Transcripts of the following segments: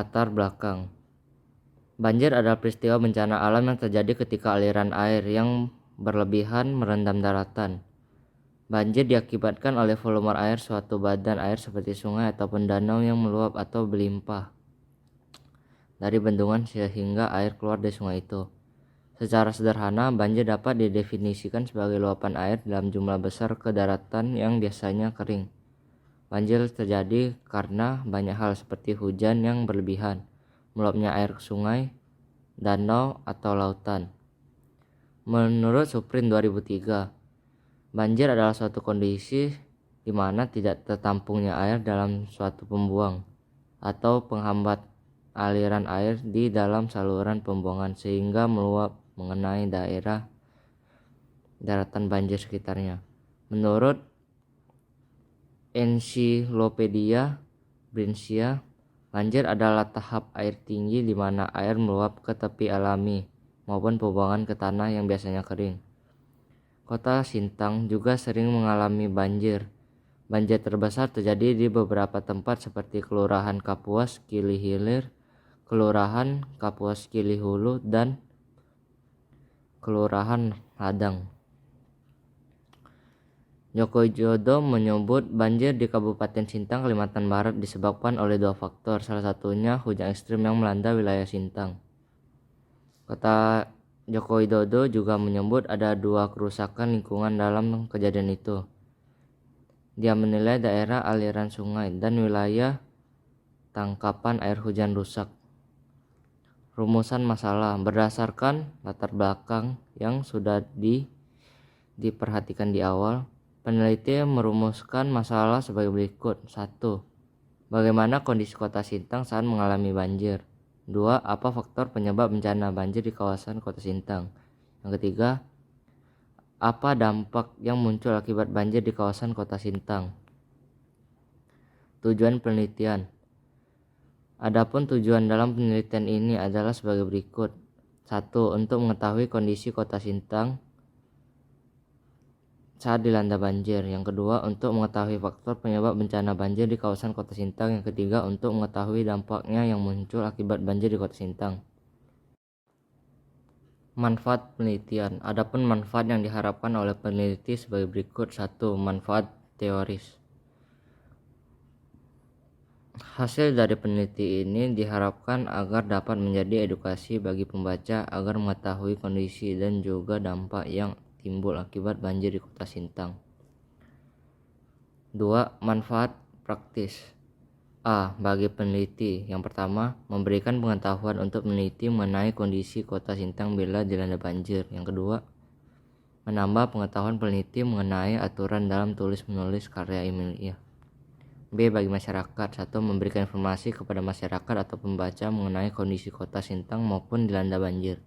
Latar belakang. Banjir adalah peristiwa bencana alam yang terjadi ketika aliran air yang berlebihan merendam daratan. Banjir diakibatkan oleh volume air suatu badan air seperti sungai ataupun danau yang meluap atau berlimpah dari bendungan sehingga air keluar dari sungai itu. Secara sederhana, banjir dapat didefinisikan sebagai luapan air dalam jumlah besar ke daratan yang biasanya kering. Banjir terjadi karena banyak hal seperti hujan yang berlebihan, meluapnya air ke sungai, danau, atau lautan. Menurut Suprin 2003, banjir adalah suatu kondisi di mana tidak tertampungnya air dalam suatu pembuang atau penghambat aliran air di dalam saluran pembuangan sehingga meluap mengenai daerah daratan banjir sekitarnya. Menurut Ensiklopedia Britannia, banjir adalah tahap air tinggi di mana air meluap ke tepi alami maupun pembuangan ke tanah yang biasanya kering. Kota Sintang juga sering mengalami banjir. Banjir terbesar terjadi di beberapa tempat seperti Kelurahan Kapuas Kili Hilir, Kelurahan Kapuas Kili Hulu, dan Kelurahan Ladang. Joko Widodo menyebut banjir di Kabupaten Sintang, Kalimantan Barat disebabkan oleh dua faktor, salah satunya hujan ekstrim yang melanda wilayah Sintang. Kata Joko Widodo juga menyebut ada dua kerusakan lingkungan dalam kejadian itu. Dia menilai daerah aliran sungai dan wilayah tangkapan air hujan rusak. Rumusan masalah berdasarkan latar belakang yang sudah diperhatikan di awal. Peneliti merumuskan masalah sebagai berikut. 1. Bagaimana kondisi kota Sintang saat mengalami banjir? 2. Apa faktor penyebab bencana banjir di kawasan kota Sintang? Yang ketiga, apa dampak yang muncul akibat banjir di kawasan kota Sintang? Tujuan penelitian. Adapun tujuan dalam penelitian ini adalah sebagai berikut. 1. Untuk mengetahui kondisi kota Sintang saat dilanda banjir. Yang kedua, untuk mengetahui faktor penyebab bencana banjir di kawasan kota Sintang. Yang ketiga, untuk mengetahui dampaknya yang muncul akibat banjir di kota Sintang. Manfaat penelitian. Adapun manfaat yang diharapkan oleh peneliti sebagai berikut. 1. Manfaat teoris. Hasil dari peneliti ini diharapkan agar dapat menjadi edukasi bagi pembaca agar mengetahui kondisi dan juga dampak yang timbul akibat banjir di kota Sintang. 2. Manfaat praktis. A. Bagi peneliti. Yang pertama, memberikan pengetahuan untuk meneliti mengenai kondisi kota Sintang bila dilanda banjir. Yang kedua, menambah pengetahuan peneliti mengenai aturan dalam tulis-menulis karya ilmiah. B. Bagi masyarakat. 1. Memberikan informasi kepada masyarakat atau pembaca mengenai kondisi kota Sintang maupun dilanda banjir.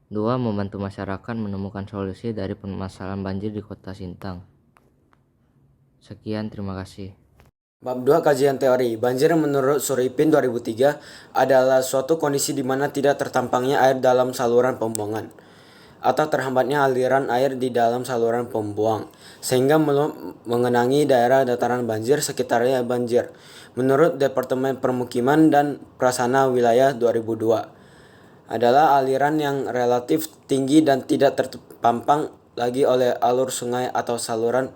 2. Membantu masyarakat menemukan solusi dari permasalahan banjir di kota Sintang. Sekian, terima kasih. Bab 2 Kajian teori. Banjir menurut Suripin 2003 adalah suatu kondisi di mana tidak tertampangnya air dalam saluran pembuangan atau terhambatnya aliran air di dalam saluran pembuang sehingga mengenangi daerah dataran banjir sekitarnya banjir. Menurut Departemen Permukiman dan Prasarana Wilayah 2002 adalah aliran yang relatif tinggi dan tidak terpampang lagi oleh alur sungai atau saluran.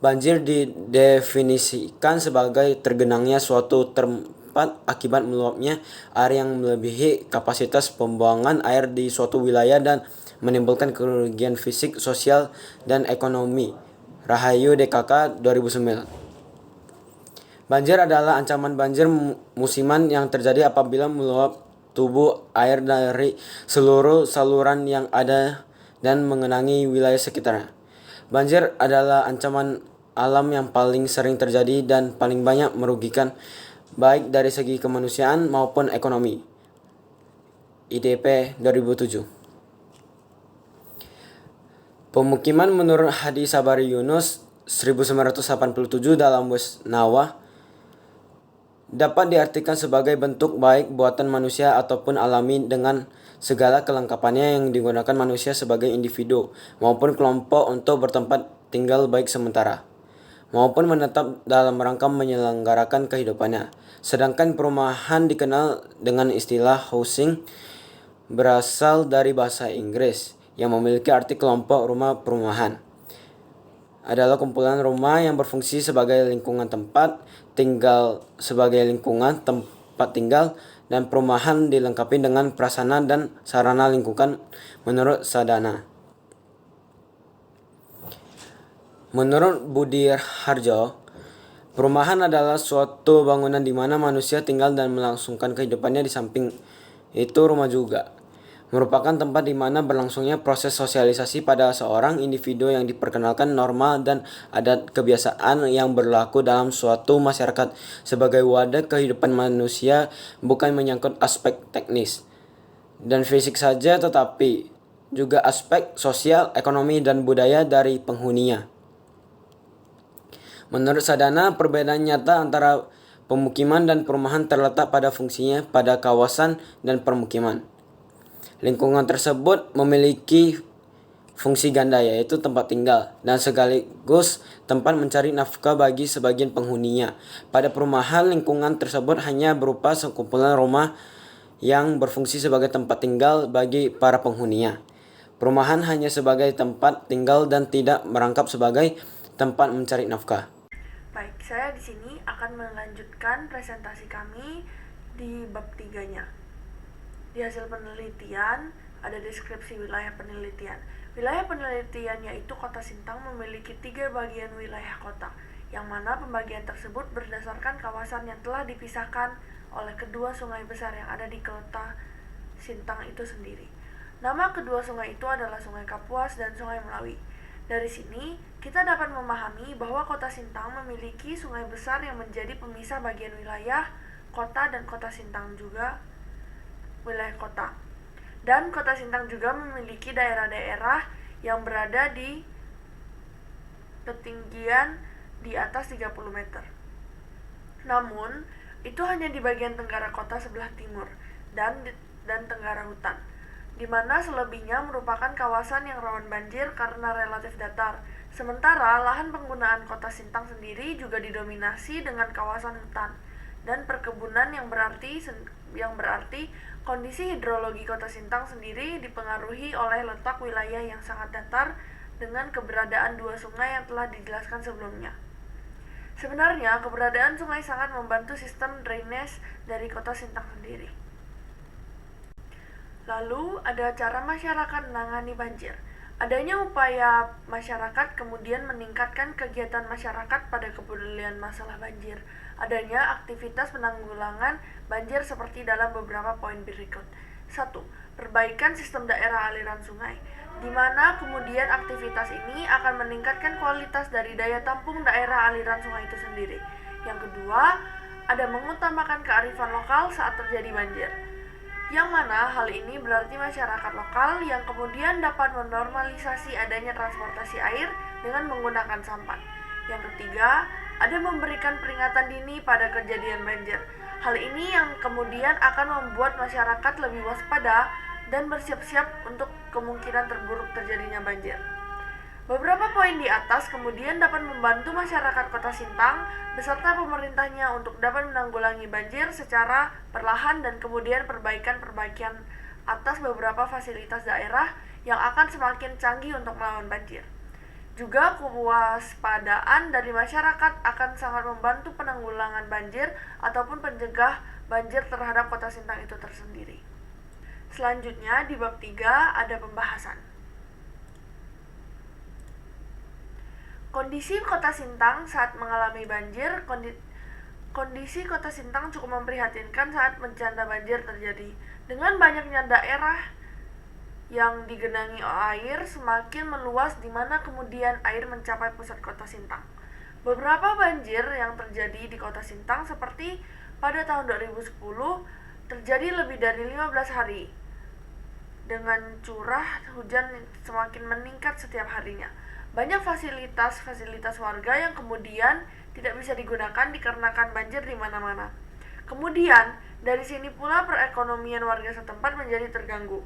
Banjir didefinisikan sebagai tergenangnya suatu tempat akibat meluapnya air yang melebihi kapasitas pembuangan air di suatu wilayah dan menimbulkan kerugian fisik, sosial, dan ekonomi. Rahayu DKK 2009. Banjir adalah ancaman banjir musiman yang terjadi apabila meluap tubuh air dari seluruh saluran yang ada dan mengenangi wilayah sekitarnya. Banjir adalah ancaman alam yang paling sering terjadi dan paling banyak merugikan baik dari segi kemanusiaan maupun ekonomi. IDP 2007. Pemukiman menurut Hadi Sabari Yunus 1987 dalam West Nawah dapat diartikan sebagai bentuk baik buatan manusia ataupun alami dengan segala kelengkapannya yang digunakan manusia sebagai individu maupun kelompok untuk bertempat tinggal baik sementara maupun menetap dalam rangka menyelenggarakan kehidupannya. Sedangkan perumahan dikenal dengan istilah housing berasal dari bahasa Inggris yang memiliki arti kelompok rumah perumahan. Adalah kumpulan rumah yang berfungsi sebagai lingkungan tempat tinggal dan perumahan dilengkapi dengan prasarana dan sarana lingkungan menurut Sadana. Menurut Budi Harjo, perumahan adalah suatu bangunan di mana manusia tinggal dan melangsungkan kehidupannya. Di samping itu, rumah juga merupakan tempat di mana berlangsungnya proses sosialisasi pada seorang individu yang diperkenalkan norma dan adat kebiasaan yang berlaku dalam suatu masyarakat sebagai wadah kehidupan manusia, bukan menyangkut aspek teknis dan fisik saja, tetapi juga aspek sosial, ekonomi, dan budaya dari penghuninya. Menurut Sadana, perbedaan nyata antara pemukiman dan perumahan terletak pada fungsinya pada kawasan dan permukiman. Lingkungan tersebut memiliki fungsi ganda, yaitu tempat tinggal dan sekaligus tempat mencari nafkah bagi sebagian penghuninya. Pada perumahan, lingkungan tersebut hanya berupa sekumpulan rumah yang berfungsi sebagai tempat tinggal bagi para penghuninya. Perumahan hanya sebagai tempat tinggal dan tidak merangkap sebagai tempat mencari nafkah. Baik, saya di sini akan melanjutkan presentasi kami di bab 3-nya. Di hasil penelitian, ada deskripsi wilayah penelitian. Wilayah penelitian yaitu Kota Sintang memiliki 3 bagian wilayah kota, yang mana pembagian tersebut berdasarkan kawasan yang telah dipisahkan oleh kedua sungai besar yang ada di Kota Sintang itu sendiri. Nama kedua sungai itu adalah Sungai Kapuas dan Sungai Melawi. Dari sini, kita dapat memahami bahwa Kota Sintang memiliki sungai besar yang menjadi pemisah bagian wilayah kota dan Kota Sintang juga wilayah kota. Dan Kota Sintang juga memiliki daerah-daerah yang berada di ketinggian di atas 30 meter. Namun, itu hanya di bagian tenggara kota sebelah timur dan tenggara hutan, di mana selebihnya merupakan kawasan yang rawan banjir karena relatif datar. Sementara lahan penggunaan Kota Sintang sendiri juga didominasi dengan kawasan hutan dan perkebunan yang berarti kondisi hidrologi Kota Sintang sendiri dipengaruhi oleh letak wilayah yang sangat datar dengan keberadaan 2 sungai yang telah dijelaskan sebelumnya. Sebenarnya, keberadaan sungai sangat membantu sistem drainase dari Kota Sintang sendiri. Lalu, ada cara masyarakat menangani banjir. Adanya upaya masyarakat kemudian meningkatkan kegiatan masyarakat pada kepedulian masalah banjir. Adanya aktivitas penanggulangan banjir seperti dalam beberapa poin berikut. 1. Perbaikan sistem daerah aliran sungai, di mana kemudian aktivitas ini akan meningkatkan kualitas dari daya tampung daerah aliran sungai itu sendiri. Yang kedua, ada mengutamakan kearifan lokal saat terjadi banjir, yang mana hal ini berarti masyarakat lokal yang kemudian dapat menormalisasi adanya transportasi air dengan menggunakan sampan. Yang ketiga, ada memberikan peringatan dini pada kejadian banjir. Hal ini yang kemudian akan membuat masyarakat lebih waspada dan bersiap-siap untuk kemungkinan terburuk terjadinya banjir. Beberapa poin di atas kemudian dapat membantu masyarakat Kota Sintang beserta pemerintahnya untuk dapat menanggulangi banjir secara perlahan dan kemudian perbaikan atas beberapa fasilitas daerah yang akan semakin canggih untuk melawan banjir. Juga kewaspadaan dari masyarakat akan sangat membantu penanggulangan banjir ataupun pencegah banjir terhadap Kota Sintang itu tersendiri. Selanjutnya di bab 3 ada pembahasan. Kondisi Kota Sintang saat mengalami banjir. Kondisi Kota Sintang cukup memprihatinkan saat bencana banjir terjadi. Dengan banyaknya daerah yang digenangi air semakin meluas, di mana kemudian air mencapai pusat Kota Sintang. Beberapa banjir yang terjadi di Kota Sintang seperti pada tahun 2010 terjadi lebih dari 15 hari dengan curah hujan semakin meningkat setiap harinya. Banyak fasilitas warga yang kemudian tidak bisa digunakan dikarenakan banjir di mana-mana. Kemudian, dari sini pula perekonomian warga setempat menjadi terganggu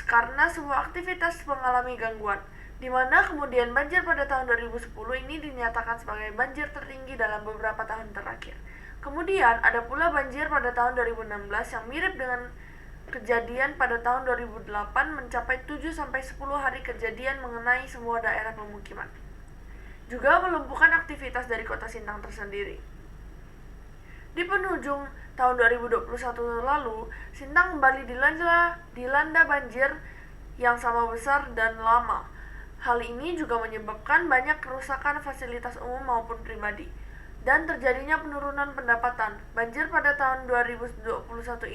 karena semua aktivitas mengalami gangguan, di mana kemudian banjir pada tahun 2010 ini dinyatakan sebagai banjir tertinggi dalam beberapa tahun terakhir. Kemudian ada pula banjir pada tahun 2016 yang mirip dengan kejadian pada tahun 2008 mencapai 7-10 hari kejadian mengenai semua daerah pemukiman. Juga melumpuhkan aktivitas dari kota Sintang tersendiri. Di penghujung tahun 2021 lalu, Sintang kembali dilanda banjir yang sama besar dan lama. Hal ini juga menyebabkan banyak kerusakan fasilitas umum maupun pribadi dan terjadinya penurunan pendapatan. Banjir pada tahun 2021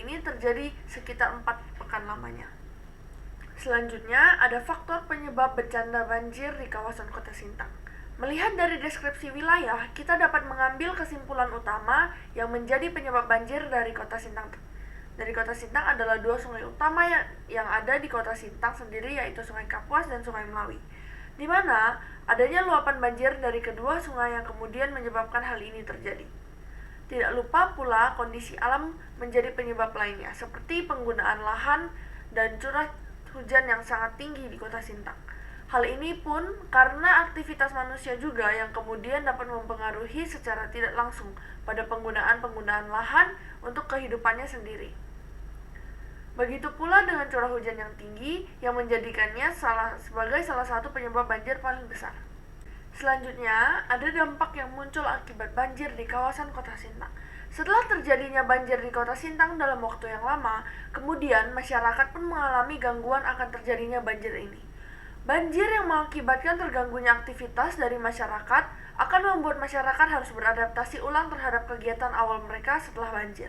ini terjadi sekitar 4 pekan lamanya. Selanjutnya, ada faktor penyebab bencana banjir di kawasan Kota Sintang. Melihat dari deskripsi wilayah, kita dapat mengambil kesimpulan utama yang menjadi penyebab banjir dari Kota Sintang. Dari Kota Sintang adalah 2 sungai utama yang ada di Kota Sintang sendiri, yaitu Sungai Kapuas dan Sungai Melawi, di mana adanya luapan banjir dari kedua sungai yang kemudian menyebabkan hal ini terjadi. Tidak lupa pula kondisi alam menjadi penyebab lainnya, seperti penggunaan lahan dan curah hujan yang sangat tinggi di Kota Sintang. Hal ini pun karena aktivitas manusia juga yang kemudian dapat mempengaruhi secara tidak langsung pada penggunaan lahan untuk kehidupannya sendiri. Begitu pula dengan curah hujan yang tinggi yang menjadikannya sebagai salah satu penyebab banjir paling besar. Selanjutnya, ada dampak yang muncul akibat banjir di kawasan Kota Sintang. Setelah terjadinya banjir di Kota Sintang dalam waktu yang lama, kemudian masyarakat pun mengalami gangguan akan terjadinya banjir ini. Banjir yang mengakibatkan terganggunya aktivitas dari masyarakat akan membuat masyarakat harus beradaptasi ulang terhadap kegiatan awal mereka setelah banjir,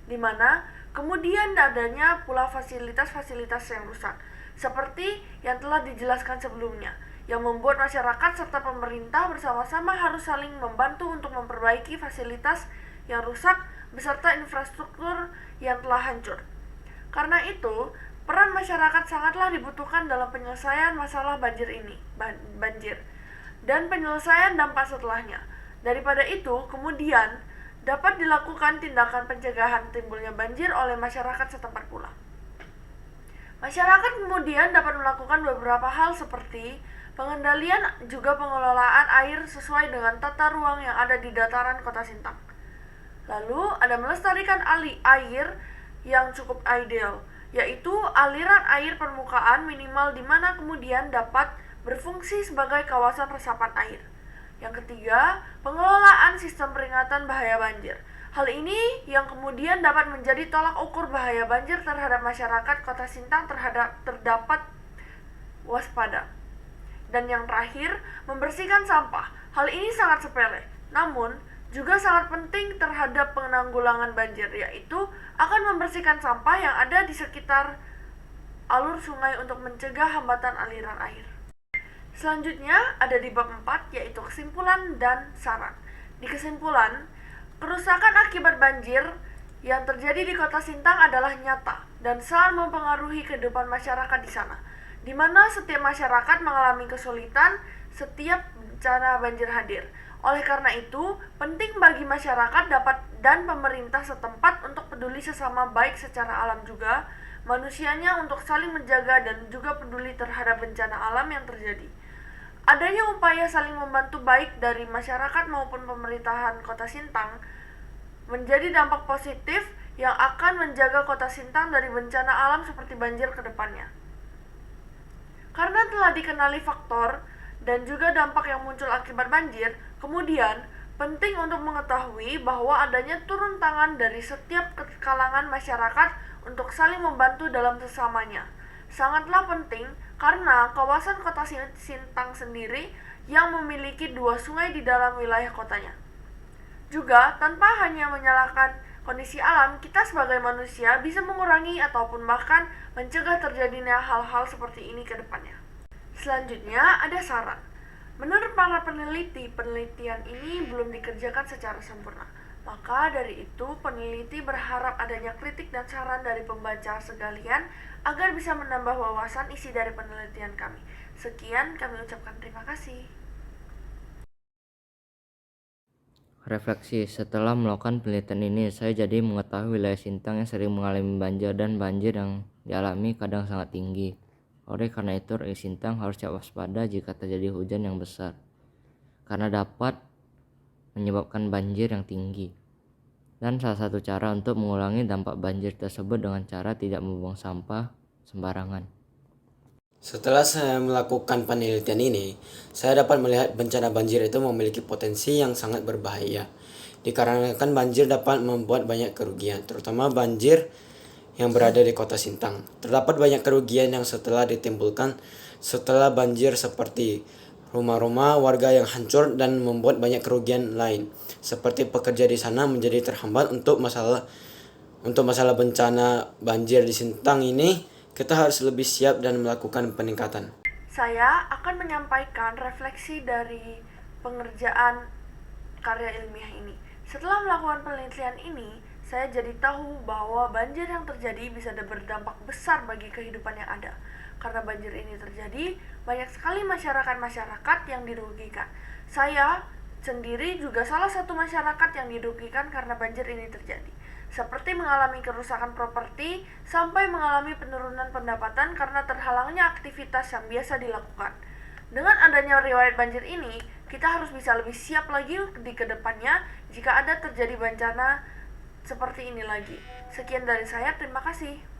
di mana kemudian adanya pula fasilitas-fasilitas yang rusak, seperti yang telah dijelaskan sebelumnya, yang membuat masyarakat serta pemerintah bersama-sama harus saling membantu untuk memperbaiki fasilitas yang rusak beserta infrastruktur yang telah hancur. Karena itu, peran masyarakat sangatlah dibutuhkan dalam penyelesaian masalah banjir dan penyelesaian dampak setelahnya. Daripada itu, kemudian dapat dilakukan tindakan pencegahan timbulnya banjir oleh masyarakat setempat pula. Masyarakat kemudian dapat melakukan beberapa hal seperti pengendalian juga pengelolaan air sesuai dengan tata ruang yang ada di dataran Kota Sintang. Lalu ada melestarikan air yang cukup ideal, yaitu aliran air permukaan minimal di mana kemudian dapat berfungsi sebagai kawasan resapan air. Yang ketiga, pengelolaan sistem peringatan bahaya banjir. Hal ini yang kemudian dapat menjadi tolak ukur bahaya banjir terhadap masyarakat Kota Sintang terdapat waspada. Dan yang terakhir, membersihkan sampah. Hal ini sangat sepele, namun juga sangat penting terhadap penanggulangan banjir, yaitu akan membersihkan sampah yang ada di sekitar alur sungai untuk mencegah hambatan aliran air. Selanjutnya ada di bab 4, yaitu kesimpulan dan saran. Di kesimpulan, kerusakan akibat banjir yang terjadi di Kota Sintang adalah nyata dan sangat mempengaruhi kehidupan masyarakat di sana, di mana setiap masyarakat mengalami kesulitan setiap bencana banjir hadir. Oleh karena itu, penting bagi masyarakat dan pemerintah setempat untuk peduli sesama, baik secara alam juga manusianya, untuk saling menjaga dan juga peduli terhadap bencana alam yang terjadi. Adanya upaya saling membantu baik dari masyarakat maupun pemerintahan Kota Sintang menjadi dampak positif yang akan menjaga Kota Sintang dari bencana alam seperti banjir ke depannya. Karena telah dikenali faktor dan juga dampak yang muncul akibat banjir, kemudian penting untuk mengetahui bahwa adanya turun tangan dari setiap kalangan masyarakat untuk saling membantu dalam sesamanya. Sangatlah penting karena kawasan Kota Sintang sendiri yang memiliki 2 sungai di dalam wilayah kotanya. Juga tanpa hanya menyalahkan kondisi alam, kita sebagai manusia bisa mengurangi ataupun bahkan mencegah terjadinya hal-hal seperti ini ke depannya. Selanjutnya ada saran. Menurut para peneliti, penelitian ini belum dikerjakan secara sempurna. Maka dari itu, peneliti berharap adanya kritik dan saran dari pembaca sekalian agar bisa menambah wawasan isi dari penelitian kami. Sekian, kami ucapkan terima kasih. Refleksi, setelah melakukan penelitian ini, saya jadi mengetahui wilayah Sintang yang sering mengalami banjir dan banjir yang dialami kadang sangat tinggi. Oleh karena itu, rakyat Sintang harus siap waspada jika terjadi hujan yang besar, karena dapat menyebabkan banjir yang tinggi. Dan salah satu cara untuk mengurangi dampak banjir tersebut dengan cara tidak membuang sampah sembarangan. Setelah saya melakukan penelitian ini, saya dapat melihat bencana banjir itu memiliki potensi yang sangat berbahaya. Dikarenakan banjir dapat membuat banyak kerugian, terutama banjir yang berada di kota Sintang. Terdapat banyak kerugian yang setelah ditimbulkan setelah banjir seperti rumah-rumah warga yang hancur dan membuat banyak kerugian lain. Seperti pekerja di sana menjadi terhambat untuk masalah bencana banjir di Sintang ini, kita harus lebih siap dan melakukan peningkatan. Saya akan menyampaikan refleksi dari pengerjaan karya ilmiah ini. Setelah melakukan penelitian ini, saya jadi tahu bahwa banjir yang terjadi bisa berdampak besar bagi kehidupan yang ada. Karena banjir ini terjadi, banyak sekali masyarakat yang dirugikan. Saya sendiri juga salah satu masyarakat yang dirugikan karena banjir ini terjadi. Seperti mengalami kerusakan properti sampai mengalami penurunan pendapatan karena terhalangnya aktivitas yang biasa dilakukan. Dengan adanya riwayat banjir ini, kita harus bisa lebih siap lagi di kedepannya jika ada terjadi bencana seperti ini lagi. Sekian dari saya, terima kasih.